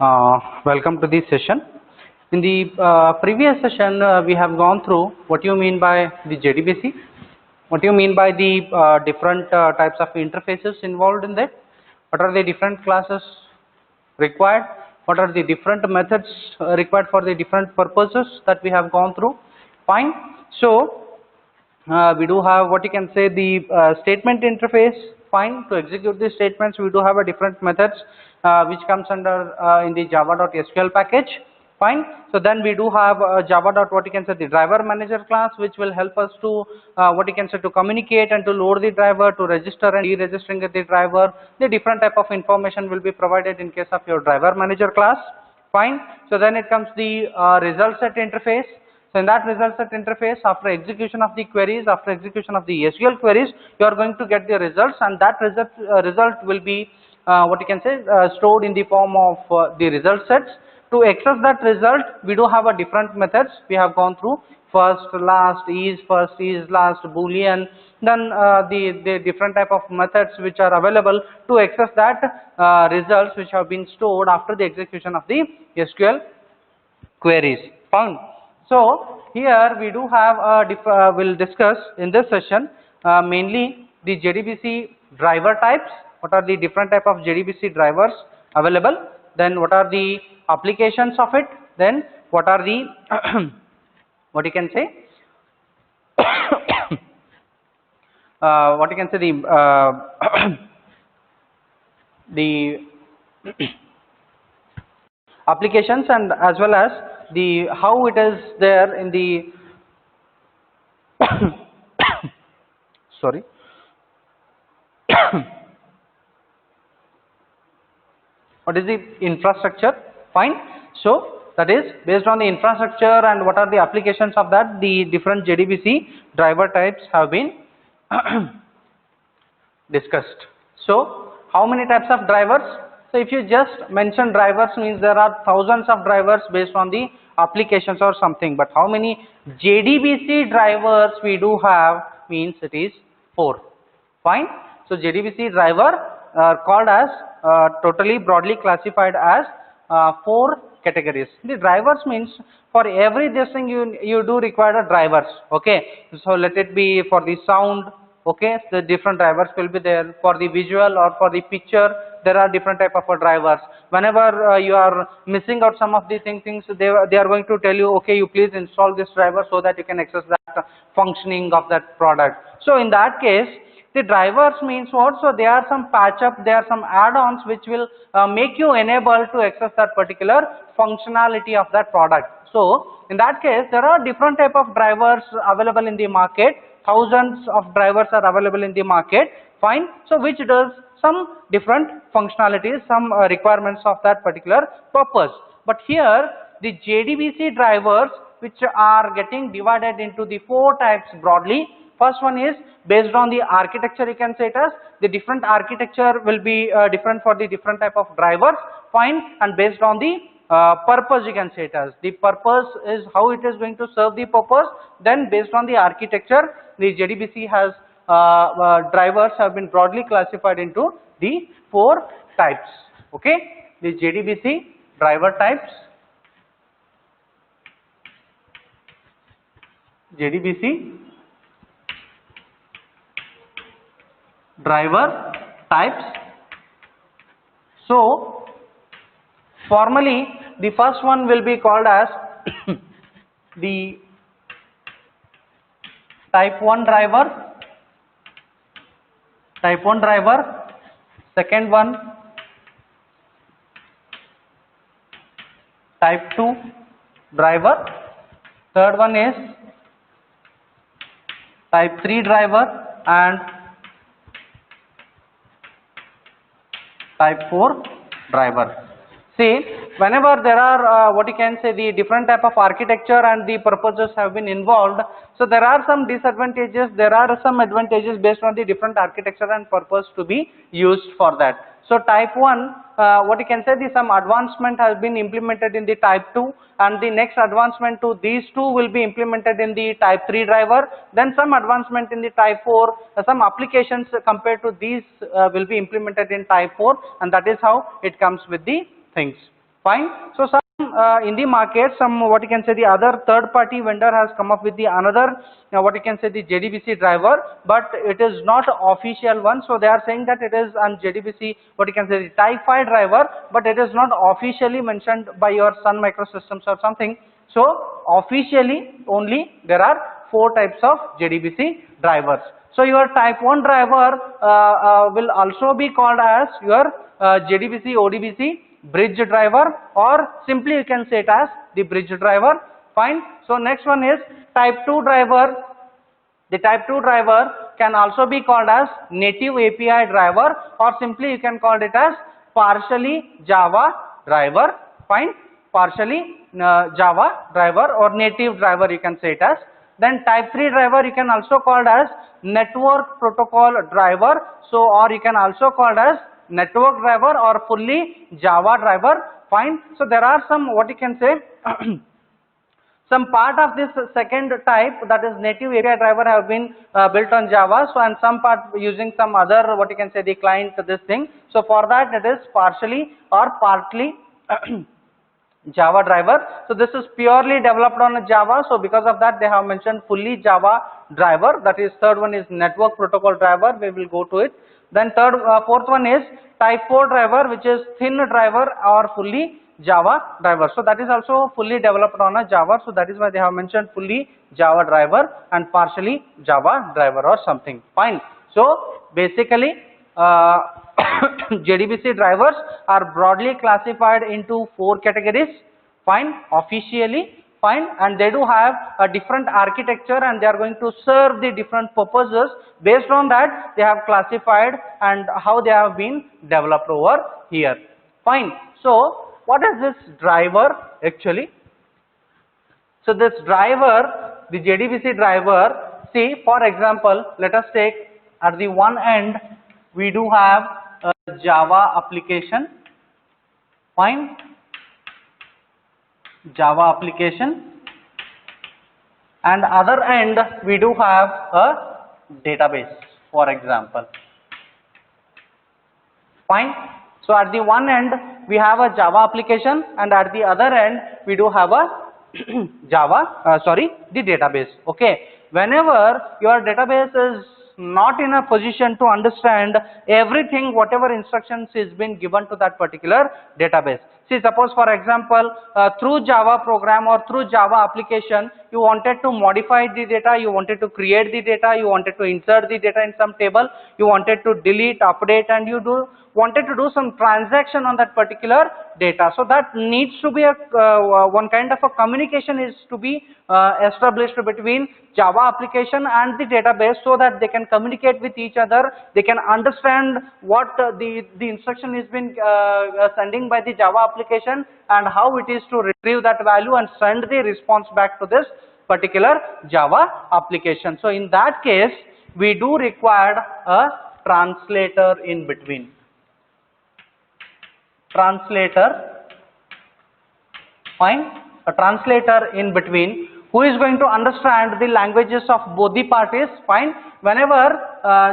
Welcome to this session. In the previous session, we have gone through what you mean by the JDBC, what you mean by the different types of interfaces involved in that, what are the different classes required, what are the different methods required for the different purposes that we have gone through. Fine. So, we do have what you can say the statement interface. Fine. To execute these statements, we do have a different methods which comes under in the java.sql package. Fine. So then we do have java. What you can say the driver manager class, which will help us to what you can say to communicate and to load the driver, to register and deregistering the driver. The different type of information will be provided in case of your driver manager class. Fine. So then it comes the result set interface. So in that result set interface, after execution of the queries, after execution of the SQL queries, you are going to get the results, and that result will be what you can say stored in the form of the result sets. To access that result, we do have a different methods. We have gone through first, last, is last, boolean. Then the different type of methods which are available to access that results which have been stored after the execution of the SQL queries. Found. So here we do have we'll discuss in this session mainly the JDBC driver types. What are the different type of JDBC drivers available? Then what are the applications of it? Then what are the what you can say what you can say the applications, and as well as the how it is there in the sorry what is the infrastructure. Fine. So that is based on the infrastructure and what are the applications of that, the different JDBC driver types have been discussed. So how many types of drivers? So if you just mention drivers, means there are thousands of drivers based on the applications or something, but how many JDBC drivers we do have, means it is 4. Fine. So JDBC driver are called as totally broadly classified as 4 categories. The drivers means for every this thing you do require a drivers. Okay. So let it be for the sound. Okay, the different drivers will be there. For the visual or for the picture, there are different type of drivers. Whenever you are missing out some of the things they are going to tell you, okay, you please install this driver so that you can access that functioning of that product. So in that case, the drivers means what? So there are some patch up, there are some add-ons which will make you enable to access that particular functionality of that product. So in that case, there are different type of drivers available in the market. Thousands of drivers are available in the market. Fine. So which does some different functionalities, some requirements of that particular purpose. But here the JDBC drivers, which are getting divided into the 4 types broadly. First one is based on the architecture, you can say it as the different architecture will be different for the different type of drivers. Fine. And based on the purpose, you can say it as the purpose is how it is going to serve the purpose. Then based on the architecture, the JDBC has drivers have been broadly classified into the 4 types. Okay, the JDBC driver types, JDBC driver types. So formally the first one will be called as the type 1 driver, second one type 2 driver, third one is type 3 driver, and type 4 driver. See, whenever there are what you can say the different type of architecture and the purposes have been involved, so there are some disadvantages, there are some advantages based on the different architecture and purpose to be used for that. So type 1, what you can say, some advancement has been implemented in the type 2, and the next advancement to these two will be implemented in the type 3 driver. Then some advancement in the type 4, some applications compared to these will be implemented in type 4, and that is how it comes with the things. Fine. So some in the market, some what you can say the other third party vendor has come up with the another what you can say the JDBC driver, but it is not official one. So they are saying that it is an JDBC what you can say the Type 5 driver, but it is not officially mentioned by your Sun Microsystems or something. So officially only there are 4 types of JDBC drivers. So your type 1 driver will also be called as your JDBC ODBC bridge driver, or simply you can say it as the bridge driver. Fine. So next one is type 2 driver. The type 2 driver can also be called as native API driver, or simply you can call it as partially Java driver. Fine. Partially Java driver or native driver you can say it as. Then type 3 driver you can also called as network protocol driver. So or you can also called as network driver or fully Java driver. Fine. So there are some what you can say some part of this second type, that is native API driver, have been built on Java. So and some part using some other what you can say the client this thing. So for that it is partially or partly Java driver. So this is purely developed on Java. So because of that they have mentioned fully Java driver. That is third one is network protocol driver. We will go to it. Then fourth one is type 4 driver, which is thin driver or fully Java driver. So that is also fully developed on a Java. So that is why they have mentioned fully Java driver and partially Java driver or something. Fine. So basically JDBC drivers are broadly classified into 4 categories. Fine. Officially. Fine. And they do have a different architecture and they are going to serve the different purposes. Based on that they have classified and how they have been developed over here. Fine. So what is this driver actually? So this driver, the JDBC driver, see for example, let us take at the one end we do have a Java application. Fine. Java application, and other end we do have a database, for example. Fine. So at the one end we have a Java application and at the other end we do have a the database. Okay. Whenever your database is not in a position to understand everything, whatever instructions is been given to that particular database. See, suppose for example, through Java program or through Java application, you wanted to modify the data, you wanted to create the data, you wanted to insert the data in some table, you wanted to delete, update, and you wanted to do some transaction on that particular data. So that needs to be a one kind of a communication is to be established between Java application and the database, so that they can communicate with each other, they can understand what the instruction is been sending by the Java application and how it is to retrieve that value and send the response back to this particular Java application. So in that case we do require a translator in between. Translator, fine, a translator in between who is going to understand the languages of both the parties. Fine. Whenever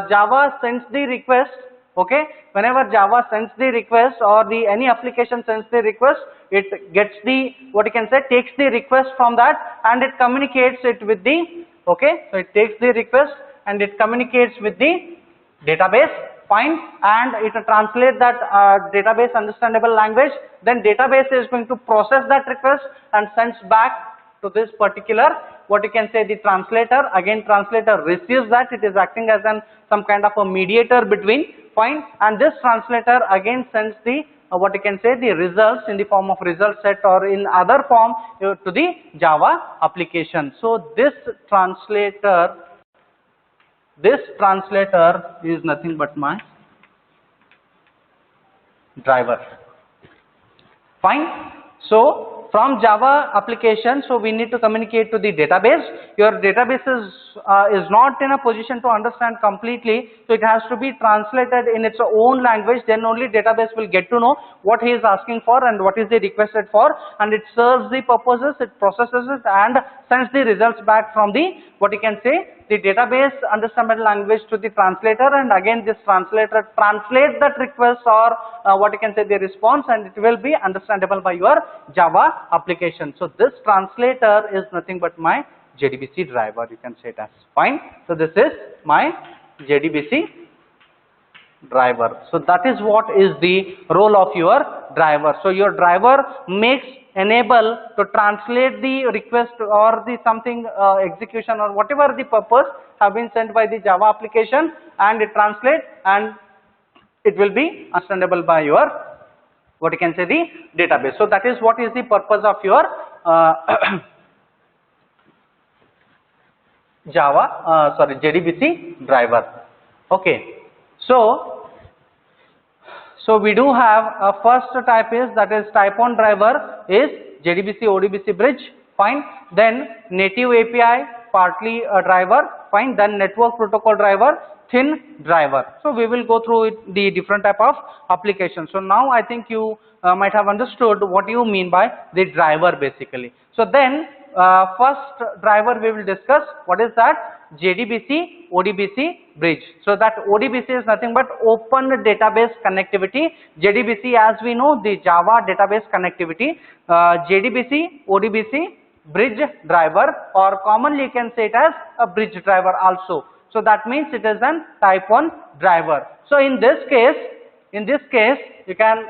Java sends the request, okay, whenever Java sends the request or the any application sends the request, it gets the what you can say takes the request from that and it communicates it with the, okay, so it takes the request and it communicates with the database. Fine. And it translates that database understandable language. Then database is going to process that request and sends back to this particular what you can say the translator. Again translator receives that, it is acting as some kind of a mediator between. Fine. And this translator again sends the what you can say the results in the form of result set or in other form to the Java application. So this translator is nothing but my driver. Fine. So from Java application, so we need to communicate to the database. Your database is not in a position to understand completely, so it has to be translated in its own language. Then only database will get to know what he is asking for and what is the requested for, and it serves the purposes, it processes it and sends the results back from the, what you can say, the database understandable language to the translator, and again this translator translates that request or what you can say the response, and it will be understandable by your Java application. So this translator is nothing but my JDBC driver, you can say it as. Fine. So this is my JDBC driver. So that is what is the role of your driver. So your driver makes enable to translate the request or the something execution or whatever the purpose have been sent by the Java application, and it translates and it will be understandable by your, what you can say, the database. So that is what is the purpose of your JDBC driver. Okay. So we do have a first type is, that is type 1 driver is JDBC ODBC bridge. Fine. Then native API partly a driver. Fine. Then network protocol driver, thin driver. So we will go through the different type of applications. So now I think you might have understood what you mean by the driver basically. So then first driver we will discuss. What is that? JDBC ODBC bridge. So that ODBC is nothing but open database connectivity. JDBC, as we know, the Java database connectivity. JDBC ODBC bridge driver, or commonly you can say it as a bridge driver also. So that means it is an type 1 driver. So in this case you can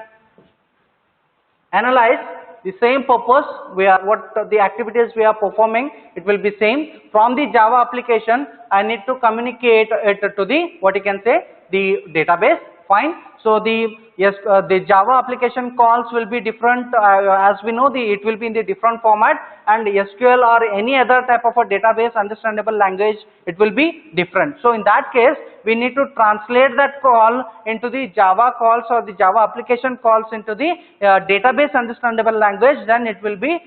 analyze the same purpose, what the activities we are performing, it will be same. From the Java application I need to communicate it to the, what you can say, the database. Fine. So the Java application calls will be different, as we know, it will be in the different format, and SQL or any other type of a database understandable language, it will be different. So in that case we need to translate that call into the Java calls or the Java application calls into the database understandable language. Then it will be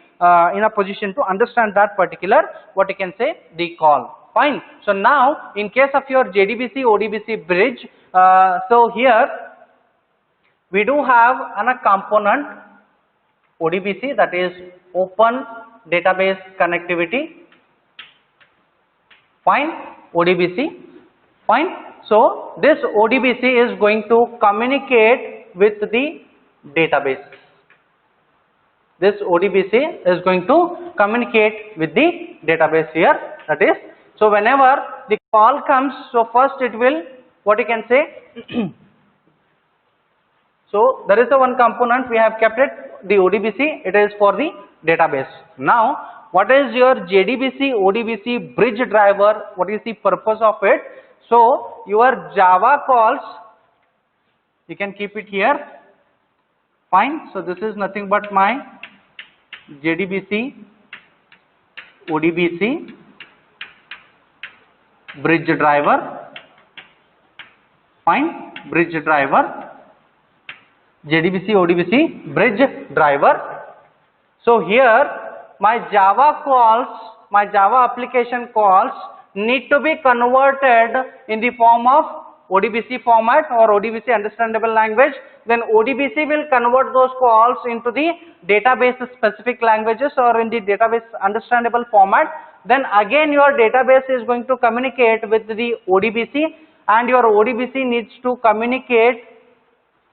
in a position to understand that particular, what you can say, the call. Fine. So now in case of your JDBC ODBC bridge, so here we do have a component ODBC, that is open database connectivity. Fine. ODBC. Fine. So this ODBC is going to communicate with the database. This ODBC is going to communicate with the database here. That is, so whenever the call comes, so first it will, what you can say, so there is a one component we have kept it, the ODBC, it is for the database. Now what is your JDBC ODBC bridge driver? What is the purpose of it? So your Java calls, you can keep it here. Fine. So this is nothing but my JDBC ODBC bridge driver. Fine. Bridge driver, JDBC ODBC bridge driver. So here my Java calls, my Java application calls need to be converted in the form of ODBC format or ODBC understandable language. Then ODBC will convert those calls into the database specific languages or in the database understandable format. Then again your database is going to communicate with the ODBC, and your ODBC needs to communicate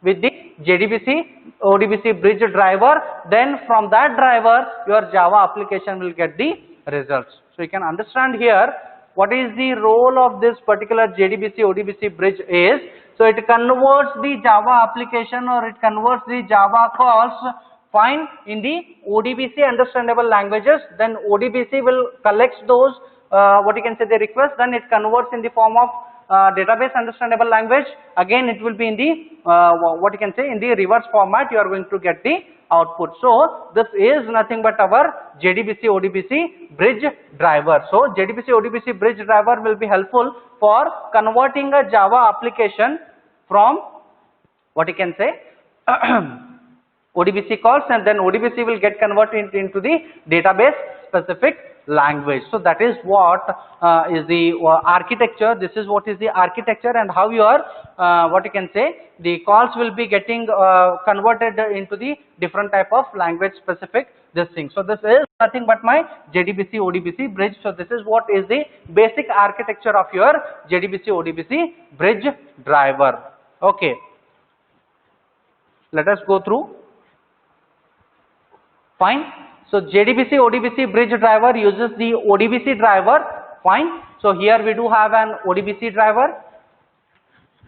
with the JDBC ODBC bridge driver. Then from that driver your Java application will get the results. So you can understand here what is the role of this particular JDBC ODBC bridge is. So it converts the Java application or it converts the Java calls, fine, in the ODBC understandable languages. Then ODBC will collect those, what you can say, the request. Then it converts in the form of database understandable language. Again it will be in the what you can say, in the reverse format you are going to get the output. So this is nothing but our JDBC ODBC bridge driver. So JDBC ODBC bridge driver will be helpful for converting a Java application from, what you can say, ODBC calls, and then ODBC will get converted into the database specific language. So that is what is the architecture. This is what is the architecture, and how your what you can say, the calls will be getting converted into the different type of language specific this thing. So this is nothing but my JDBC ODBC bridge. So this is what is the basic architecture of your JDBC ODBC bridge driver. Okay, let us go through. Fine. So JDBC ODBC bridge driver uses the ODBC driver. Fine. So here we do have an ODBC driver.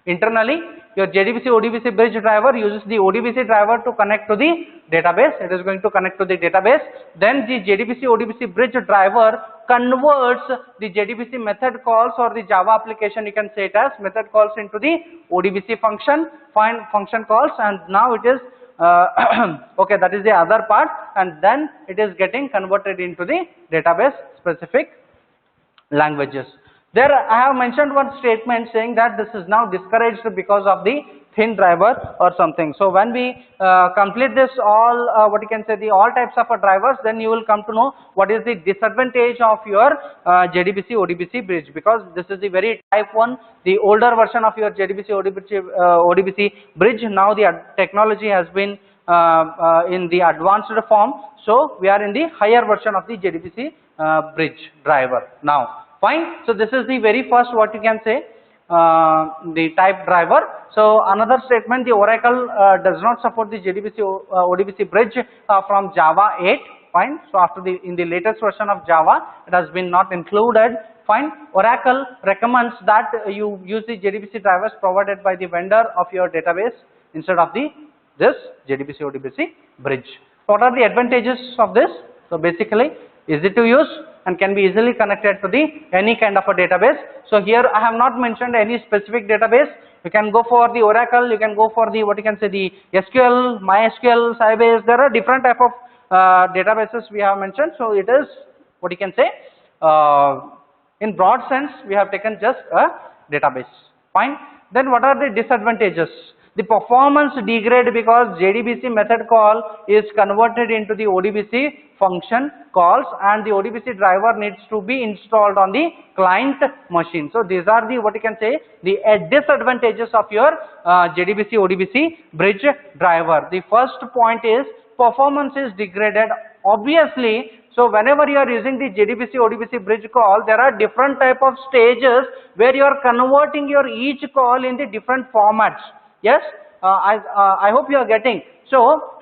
Internally, your JDBC ODBC bridge driver uses the ODBC driver to connect to the database. It is going to connect to the database. Then the JDBC ODBC bridge driver converts the JDBC method calls, or the Java application, you can say it as method calls, into the ODBC function, function calls, and now it is okay, that is the other part, and then it is getting converted into the database specific languages. There I have mentioned one statement saying that this is now discouraged because of the thin driver or something. So when we complete this all what you can say, the all types of drivers, then you will come to know what is the disadvantage of your JDBC ODBC bridge, because this is the very type 1, the older version of your JDBC ODBC bridge. Now the technology has been in the advanced form, so we are in the higher version of the JDBC bridge driver now. Fine. So this is the very first, what you can say, the type driver. So another statement, the Oracle does not support the JDBC ODBC bridge from Java 8. Fine. So after in the latest version of Java, it has been not included. Fine. Oracle recommends that you use the JDBC drivers provided by the vendor of your database instead of this JDBC ODBC bridge. What are the advantages of this? So basically, easy to use and can be easily connected to the any kind of a database. So here I have not mentioned any specific database. You can go for the Oracle, you can go for the, what you can say, the SQL, MySQL, Sybase. There are different type of databases we have mentioned. So it is, what you can say, in broad sense we have taken just a database. Fine. Then what are the disadvantages? The performance degrade because JDBC method call is converted into the ODBC function calls, and the ODBC driver needs to be installed on the client machine. So these are the, what you can say, the disadvantages of your JDBC ODBC bridge driver. The first point is performance is degraded, obviously. So whenever you are using the JDBC ODBC bridge call, there are different type of stages where you are converting your each call in the different formats. Yes, I hope you are getting. So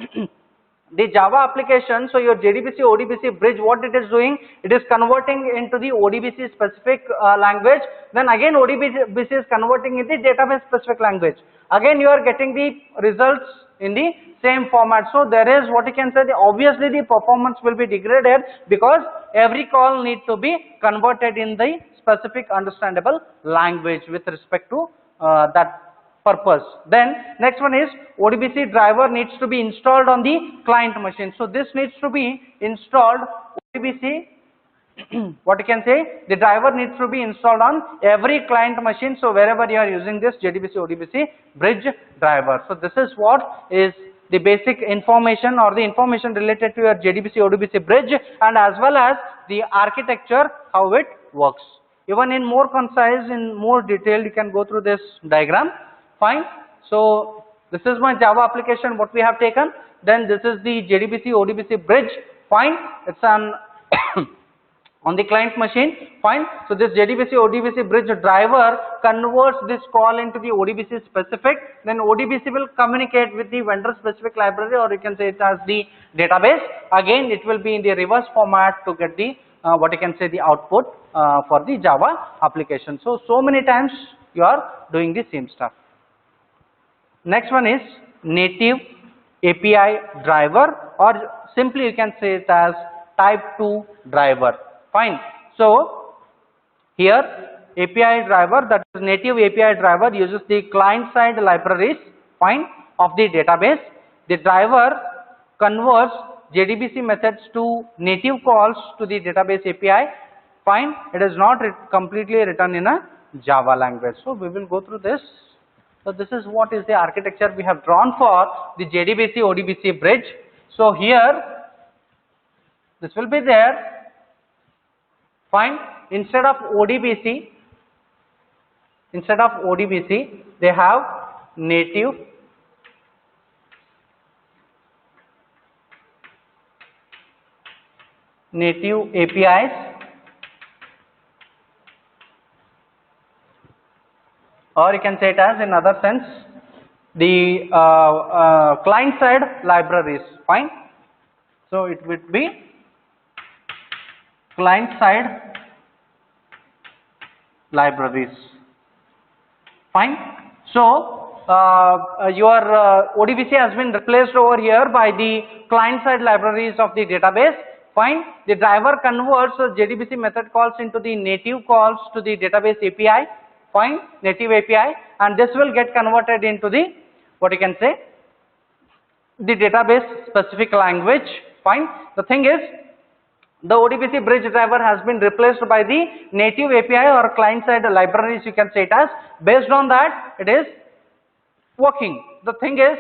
the Java application, so your JDBC ODBC bridge, what it is doing, it is converting into the ODBC specific language. Then again ODBC is converting in the database specific language. Again you are getting the results in the same format. So there is, what you can say, obviously the performance will be degraded because every call needs to be converted in the specific understandable language with respect to that purpose. Then next one is ODBC driver needs to be installed on the client machine. So this needs to be installed ODBC what you can say, the driver needs to be installed on every client machine. So wherever you are using this JDBC ODBC bridge driver. So this is what is the basic information or the information related to your JDBC ODBC bridge, and as well as the architecture, how it works. Even in more concise, in more detail, you can go through this diagram. Fine. So this is my Java application what we have taken. Then this is the JDBC ODBC bridge. Fine. It's an on the client machine. Fine. So this JDBC ODBC bridge driver converts this call into the ODBC specific. Then ODBC will communicate with the vendor specific library, or you can say it as the database. Again, it will be in the reverse format to get the what you can say, the output for the Java application. So many times you are doing the same stuff. Next one is native API driver, or simply you can say it as type 2 driver. Fine. So here API driver, that is native API driver, uses the client side libraries, fine, of the database. The driver converts JDBC methods to native calls to the database API. Fine. It is not completely written in a Java language. So we will go through this. So this is what is the architecture we have drawn for the JDBC ODBC bridge. So here this will be there. Fine. Instead of ODBC, they have native APIs, or you can say it as in other sense the client side libraries. Fine. So it would be client side libraries. Fine. So your ODBC has been replaced over here by the client side libraries of the database. Fine. The driver converts JDBC method calls into the native calls to the database API. Fine. Native API, and this will get converted into the, what you can say, the database specific language. Fine. The thing is, the ODBC bridge driver has been replaced by the native API or client side libraries, you can say it as. Based on that, it is working. The thing is,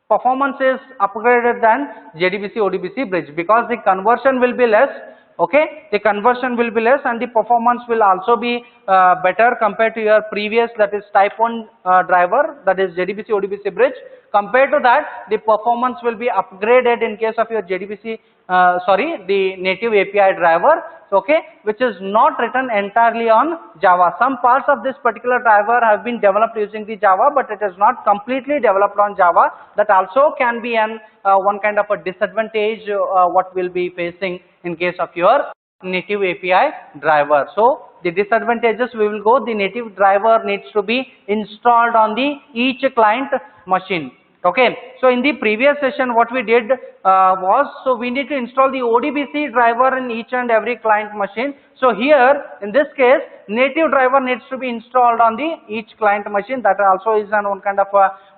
performance is upgraded than JDBC ODBC bridge because the conversion will be less. Okay, the conversion will be less and the performance will also be better compared to your previous, that is type 1 driver, that is JDBC ODBC bridge. Compared to that, the performance will be upgraded in case of your JDBC, the native API driver, okay, which is not written entirely on Java. Some parts of this particular driver have been developed using the Java, but it is not completely developed on Java. That also can be an one kind of a disadvantage what we'll be facing in case of your native API driver. So the disadvantages, we will go, the native driver needs to be installed on the each client machine. Okay, so in the previous session what we did was, so we need to install the ODBC driver in each and every client machine. So here in this case, native driver needs to be installed on the each client machine. That also is an one kind of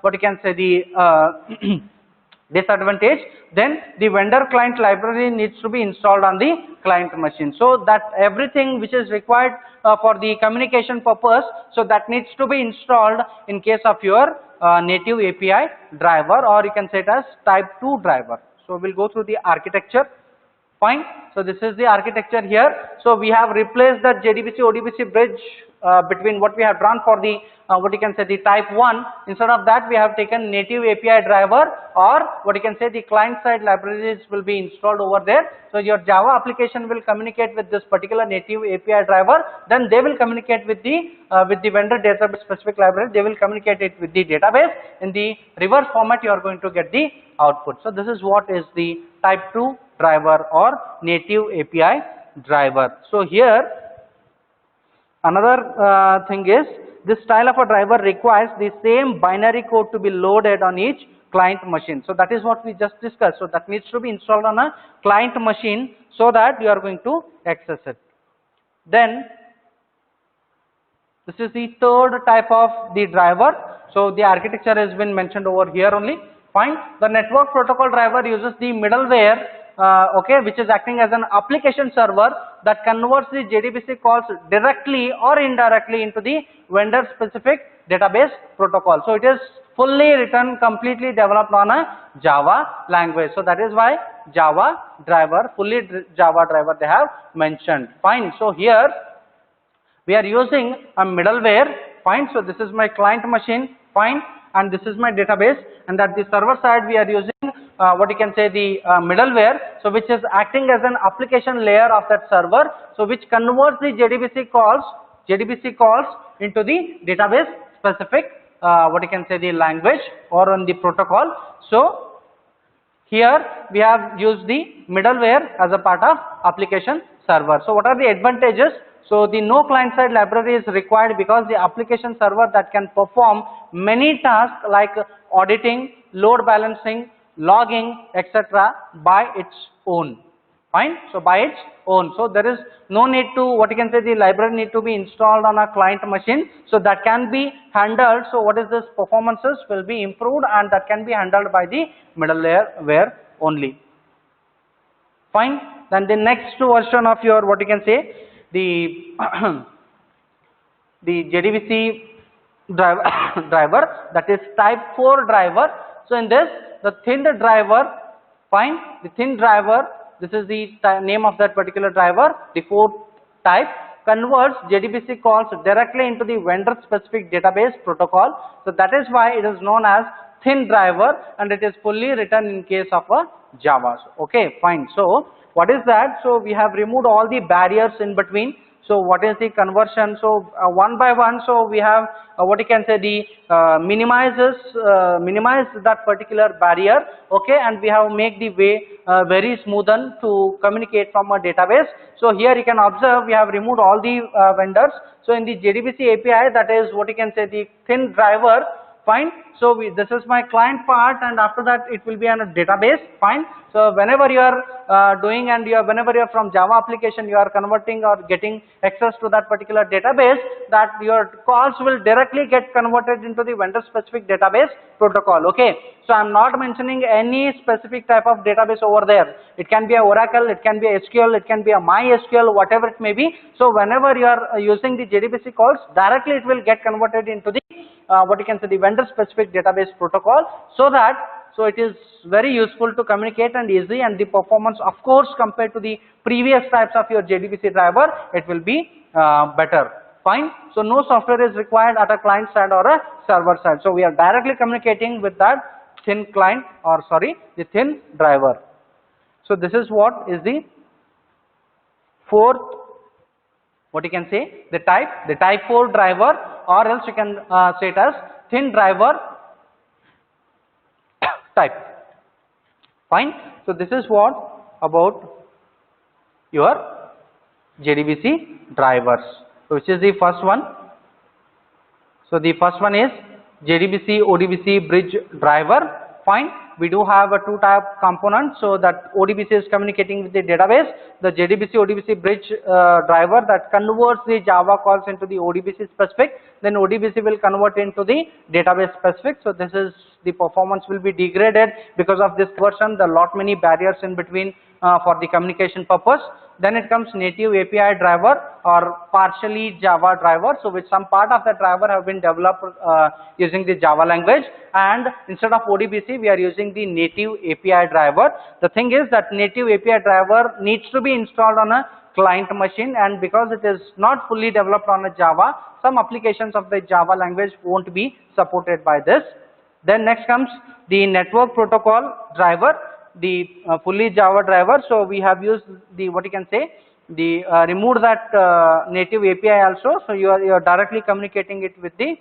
what you can say the disadvantage. Then the vendor client library needs to be installed on the client machine, so that everything which is required for the communication purpose, so that needs to be installed in case of your native API driver, or you can say it as type 2 driver. So we'll go through the architecture. Fine. So this is the architecture here. So we have replaced the JDBC ODBC bridge between what we have drawn for the what you can say the type 1. Instead of that, we have taken native API driver, or what you can say the client side libraries will be installed over there. So your Java application will communicate with this particular native API driver, then they will communicate with the vendor database specific library. They will communicate it with the database. In the reverse format, you are going to get the output. So this is what is the type 2 driver or native API driver. So here another thing is, this style of a driver requires the same binary code to be loaded on each client machine. So that is what we just discussed. So that needs to be installed on a client machine so that you are going to access it. Then this is the third type of the driver. So the architecture has been mentioned over here only. Fine. The network protocol driver uses the middleware, okay, which is acting as an application server that converts the JDBC calls directly or indirectly into the vendor specific database protocol. So it is fully written, completely developed on a Java language. So that is why Java driver, fully Java driver they have mentioned. Fine. So here we are using a middleware. Fine. So this is my client machine. Fine. And this is my database, and at the server side we are using what you can say the middleware, so which is acting as an application layer of that server, so which converts the JDBC calls into the database specific what you can say the language or on the protocol. So here we have used the middleware as a part of application server. So what are the advantages? So the no client side library is required because the application server that can perform many tasks like auditing, load balancing, logging, etc. by its own. Fine. So by its own. So there is no need to, what you can say, the library need to be installed on a client machine. So that can be handled. So what is this performances will be improved, and that can be handled by the middleware only. Fine. Then the next version of your what you can say the the JDBC driver driver, that is type 4 driver. So in this, the thin driver, fine, the thin driver, this is the name of that particular driver, the 4th type, converts JDBC calls directly into the vendor specific database protocol. So that is why it is known as thin driver, and it is fully written in case of a Java. Okay, fine. So what is that? So we have removed all the barriers in between. So what is the conversion? So one by one, so we have what you can say, the minimize that particular barrier, okay, and we have make the way very smoothen to communicate from a database. So here you can observe we have removed all the vendors. So in the JDBC API, that is what you can say, the thin driver, fine. So this is my client part, and after that it will be on a database, fine. So whenever you are doing, and whenever you are from Java application, you are converting or getting access to that particular database, that your calls will directly get converted into the vendor specific database protocol. Okay, so I am not mentioning any specific type of database over there. It can be a Oracle, it can be a SQL, it can be a MySQL, whatever it may be. So whenever you are using the JDBC calls, directly it will get converted into the what you can say, the vendor specific database protocol, so it is very useful to communicate and easy, and the performance, of course, compared to the previous types of your JDBC driver, it will be better, fine. So no software is required at a client side or a server side. So we are directly communicating with that thin client, or sorry, the thin driver. So this is what is the 4th, what you can say, the type 4 driver, or else you can say it as thin driver type, fine. So this is what about your JDBC drivers. So which is the first one? So the first one is JDBC ODBC bridge driver, fine. We do have a 2 type component, so that ODBC is communicating with the database. The JDBC ODBC bridge driver that converts the Java calls into the ODBC specific, then ODBC will convert into the database specific. So this is, the performance will be degraded because of this version. There are lot many barriers in between for the communication purpose. Then it comes native API driver or partially Java driver, so which some part of the driver have been developed using the Java language, and instead of ODBC we are using the native API driver. The thing is that native API driver needs to be installed on a client machine, and because it is not fully developed on a Java, some applications of the Java language won't be supported by this. Then next comes the network protocol driver, the fully Java driver. So we have used the, what you can say, the removed that native API also. So you are directly communicating it with the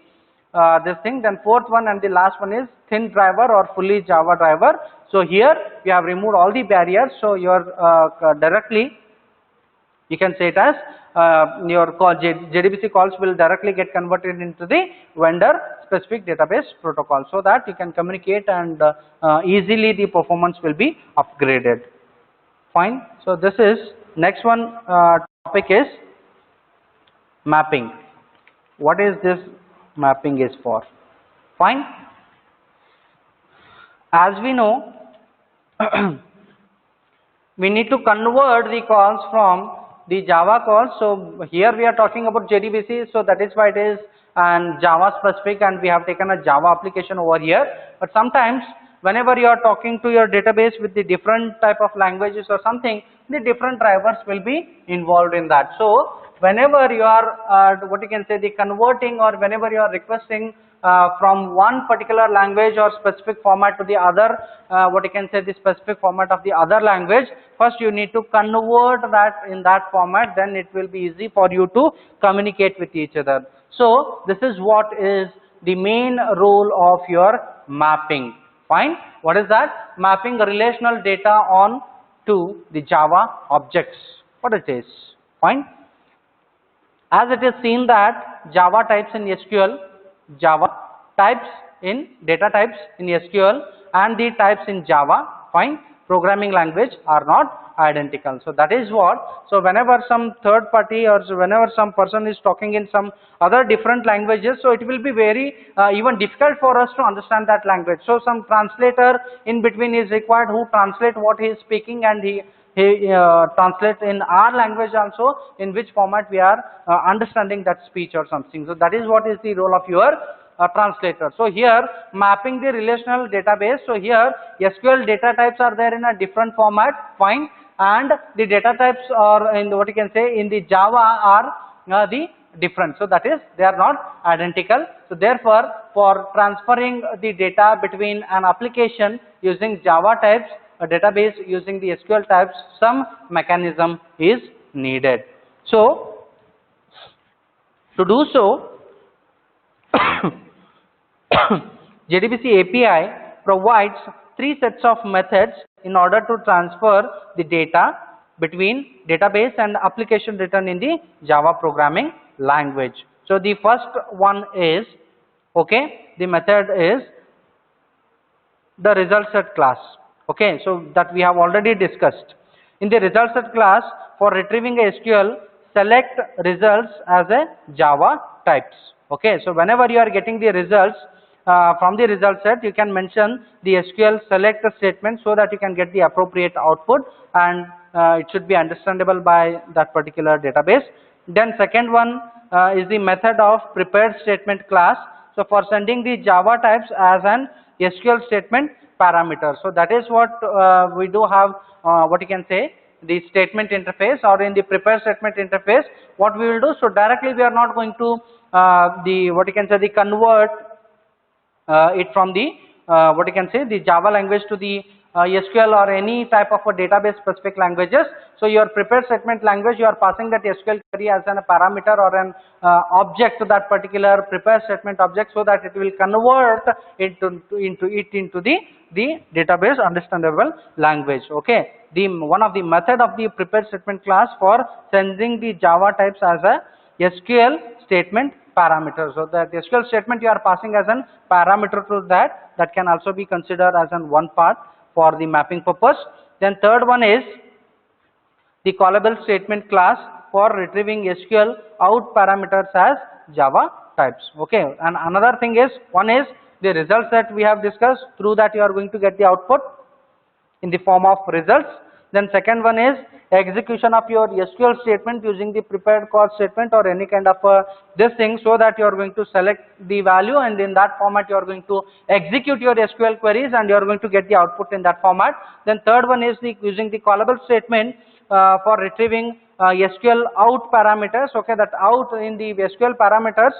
this thing. Then 4th one and the last one is thin driver or fully Java driver. So here we have removed all the barriers. So you are directly, you can say it as your call, JDBC calls will directly get converted into the vendor specific database protocol, so that you can communicate, and easily the performance will be upgraded, fine. So this is next one topic is mapping. What is this mapping is for, fine. As we know, we need to convert the calls from the Java calls. So here we are talking about JDBC, so that is why it is and Java specific, and we have taken a Java application over here. But sometimes whenever you are talking to your database with the different type of languages or something, the different drivers will be involved in that. So whenever you are what you can say, the converting, or whenever you are requesting from one particular language or specific format to the other, what you can say, the specific format of the other language, first you need to convert that in that format, then it will be easy for you to communicate with each other. So this is what is the main role of your mapping, fine. What is that? Mapping relational data on to the Java objects, what it is, fine. As it is seen that Java types in SQL, Java types in data types in SQL, and the types in Java, fine. programming language are not identical. So that is what, so whenever some third party or whenever some person is talking in some other different languages, so it will be very even difficult for us to understand that language. So some translator in between is required who translate what he is speaking, and he translates in our language also in which format we are understanding that speech or something. So that is what is the role of your translator. So here mapping the relational database. So here SQL data types are there in a different format, fine, and the data types are in the, what you can say, in the Java are the different. So that is, they are not identical. So therefore, for transferring the data between an application using Java types, a database using the SQL types, some mechanism is needed. So to do so, JDBC API provides three sets of methods in order to transfer the data between database and application written in the Java programming language. So the first one is, okay, the method is the result set class. Okay, so that we have already discussed. In the result set class, for retrieving a SQL, select results as a Java types. Okay, so whenever you are getting the results from the result set, you can mention the SQL select statement so that you can get the appropriate output, and it should be understandable by that particular database. Then second one is the method of prepared statement class. So for sending the Java types as an SQL statement parameter. So that is what we do have, what you can say, the statement interface, or in the prepared statement interface, what we will do, so directly we are not going to the, what you can say, the convert it from the what you can say, the Java language to the SQL or any type of a database specific languages. So your prepared statement language, you are passing that SQL query as a parameter or an object to that particular prepared statement object, so that it will convert into the database understandable language. Okay, the one of the method of the prepared statement class for sending the Java types as a SQL statement parameter. So that SQL statement you are passing as an parameter to that can also be considered as an one part for the mapping purpose. Then third one is the callable statement class for retrieving SQL out parameters as Java types. Okay, and another thing is, one is the results that we have discussed, through that you are going to get the output in the form of results. Then second one is execution of your SQL statement using the prepared call statement or any kind of this thing, so that you are going to select the value, and in that format you are going to execute your SQL queries and you are going to get the output in that format. Then third one is the using the callable statement for retrieving SQL out parameters. Okay, that out in the SQL parameters,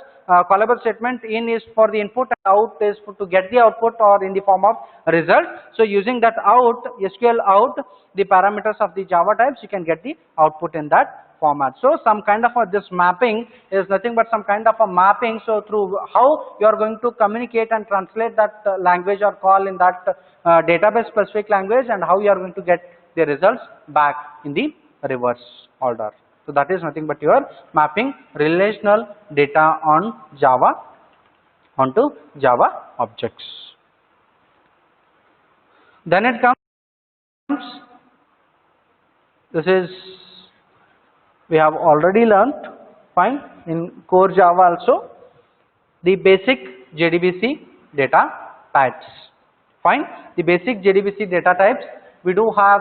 callable statement in is for the input and out is to get the output or in the form of result. So using that out, SQL out, the parameters of the Java types, you can get the output in that format. So some kind of this mapping is nothing but some kind of a mapping. So through how you are going to communicate and translate that language or call in that database specific language, and how you are going to get the results back in the reverse order. So that is nothing but your mapping relational data on Java onto Java objects. Then it comes, this is we have already learnt, fine, in core Java also, the basic JDBC data types. Fine, the basic JDBC data types, we do have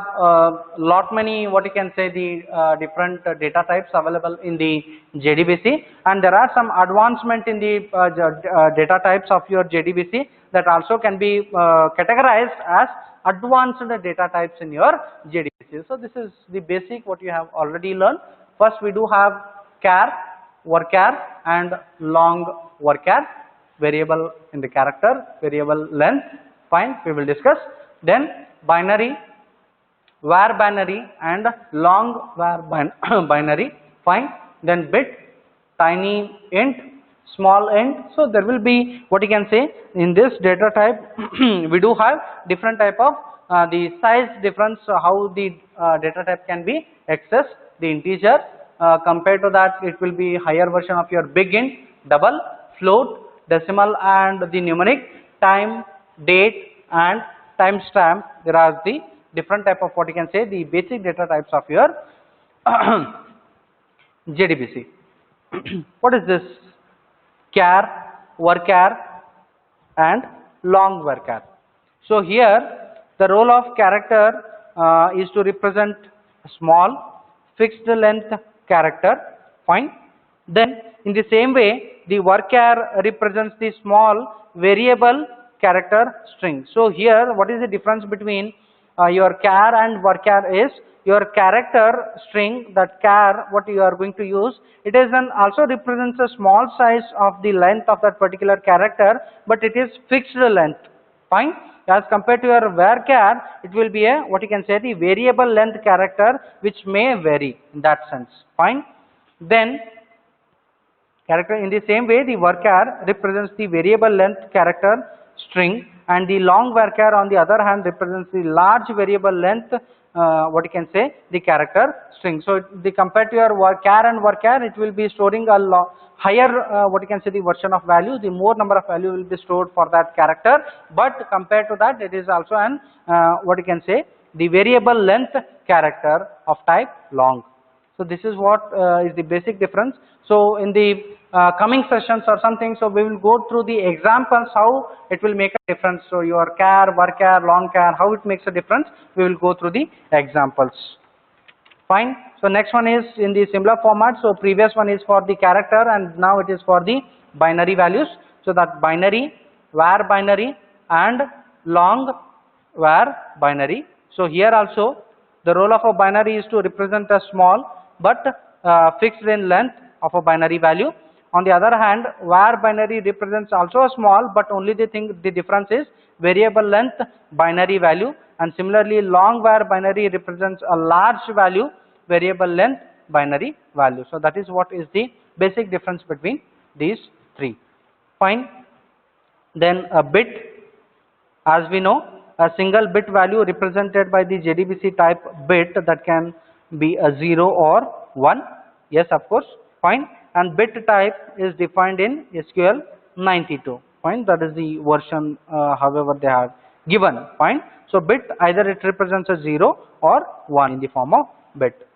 lot many, what you can say, the different data types available in the JDBC, and there are some advancement in the data types of your JDBC that also can be categorized as advanced data types in your JDBC. So this is the basic what you have already learned. First we do have char, varchar and long varchar, variable in the character, variable length, fine, we will discuss. Then binary, var binary and long var binary, fine. Then bit, tiny int, small int. So there will be, what you can say, in this data type we do have different type of the size difference, how the data type can be accessed. The integer, compared to that it will be higher version of your big int, double, float, decimal and the numeric, time, date and timestamp. There are the different type of what you can say the basic data types of your JDBC. What is this? Char, varchar and long varchar. So here the role of character is to represent small fixed length character, fine. Then in the same way the varchar represents the small variable character string. So here what is the difference between your char and varchar is your character string, that char what you are going to use, it is an also represents a small size of the length of that particular character, but it is fixed length, fine. As compared to your varchar, it will be a what you can say the variable length character which may vary in that sense, fine. Then character in the same way the varchar represents the variable length character string, and the long varchar on the other hand represents the large variable length what you can say the character string. So the compared to your char and varchar, it will be storing a higher what you can say the version of value, the more number of value will be stored for that character, but compared to that it is also an what you can say the variable length character of type long. So this is what is the basic difference. So in the coming sessions or something, so we will go through the examples how it will make a difference. So your char, varchar, long char, how it makes a difference, we will go through the examples. Fine. So next one is in the similar format. So previous one is for the character and now it is for the binary values. So that binary, var binary and long var binary. So here also the role of a binary is to represent a small but fixed in length of a binary value. On the other hand, var binary represents also a small, but only the difference is variable length binary value, and similarly long var binary represents a large value variable length binary value. So that is what is the basic difference between these three. Fine. Then a bit, as we know, a single bit value represented by the JDBC type bit that can be a 0 or 1. Yes, of course, fine. And bit type is defined in SQL 92, fine. That is the version however they have given, fine. So bit either it represents a 0 or 1 in the form of bit.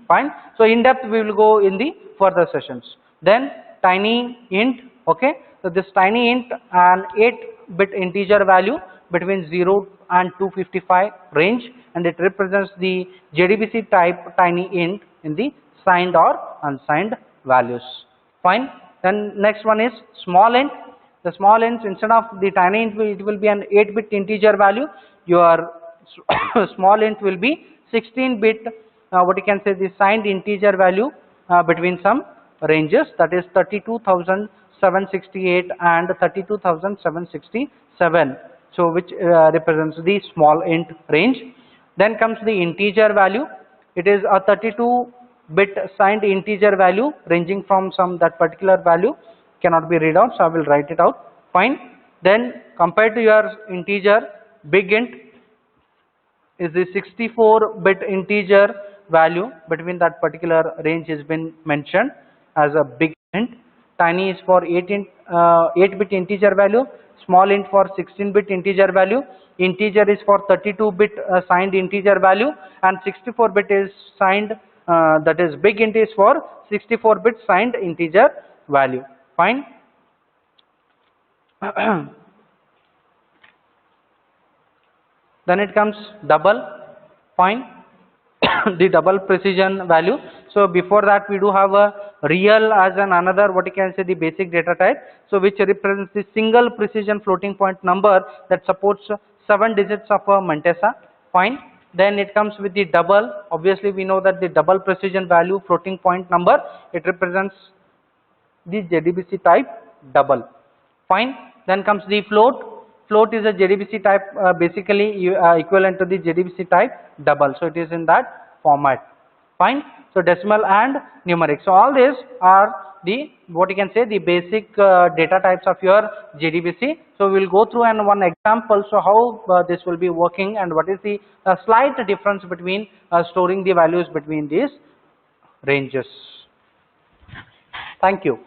Fine. So in depth we will go in the further sessions. Then tiny int, okay. So this tiny int an 8-bit integer value between 0 and 255 range, and it represents the JDBC type tiny int in the signed or unsigned values. Fine. Then next one is small int. The small int, instead of the tiny int, it will be an 8-bit integer value. Your small int will be 16-bit what you can say the signed integer value between some ranges, that is 32,768 and 32,767. So which represents the small int range. Then comes the integer value. It is a 32-bit signed integer value ranging from some that particular value cannot be read out, so I will write it out. Fine. Then compared to your integer, big int is the 64-bit integer value between that particular range has been mentioned as a big int. Tiny is for 8-bit integer value, small int for 16-bit integer value, integer is for 32-bit signed integer value, and 64-bit is signed that is big int is for 64-bit signed integer value. Fine. Then it comes double. Fine. The double precision value. So before that we do have a real as an another what you can say the basic data type, so which represents the single precision floating point number that supports 7 digits of a Montesa. Fine. Then it comes with the double. Obviously we know that the double precision value floating point number, it represents the JDBC type double. Fine. Then comes the float. Float is a JDBC type basically equivalent to the JDBC type double, so it is in that format. Fine. So decimal and numeric. So all these are the what you can say the basic data types of your JDBC. So we will go through and one example, so how this will be working and what is the slight difference between storing the values between these ranges. Thank you.